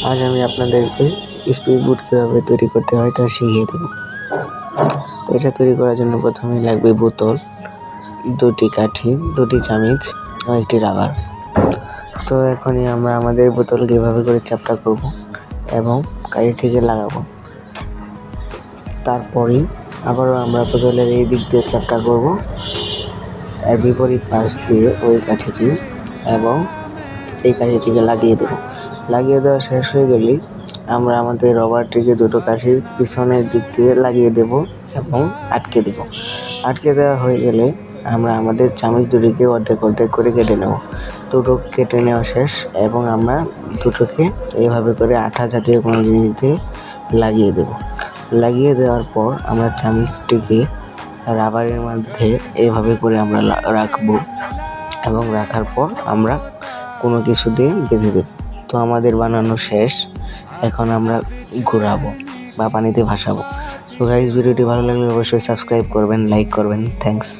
আজ আমি আপনাদেরকে স্পিড বোট কীভাবে তৈরি করতে হয় তা শিখিয়ে দেব। তো এটা তৈরি করার জন্য প্রথমেই লাগবে বোতল, 2টি কাঠি, 2টি চামিচ ও একটি রাবার। তো এখনই আমরা আমাদের বোতলকে এভাবে করে চ্যাপ্টা করব এবং কাঠিটিকে লাগাবো। তারপরেই আবারও আমরা বোতলের এই দিক দিয়ে চ্যাপ্টা করব, এর বিপরীত পাশ দিয়ে ওই কাঠিটি এবং এই কাঠিটিকে লাগিয়ে দেব। লাগিয়ে দেওয়া শেষ হয়ে গেলেই আমরা আমাদের রবারটিকে 2টো কাঠির পিছনের দিক দিয়ে লাগিয়ে দেব এবং আটকে দেব। আটকে দেওয়া হয়ে গেলে আমরা আমাদের চামিচ দুটিকে অর্ধেক অর্ধেক করে কেটে নেব। 2টো কেটে নেওয়া শেষ এবং আমরা 2টোকে এভাবে করে আঠা জাতীয় কোনো জিনিস দিয়ে লাগিয়ে দেব। লাগিয়ে দেওয়ার পর আমরা চামিচটিকে রাবারের মধ্যে এভাবে করে আমরা রাখবো এবং রাখার পর আমরা কোনো কিছু দিয়ে বেঁধে দেব। তো আমাদের বানানো শেষ। এখন আমরা ঘোরাবো বা পানিতে ভাসাবো। তো গাইস, ভিডিওটি ভালো লাগলে অবশ্যই সাবস্ক্রাইব করবেন, লাইক করবেন। থ্যাঙ্কস।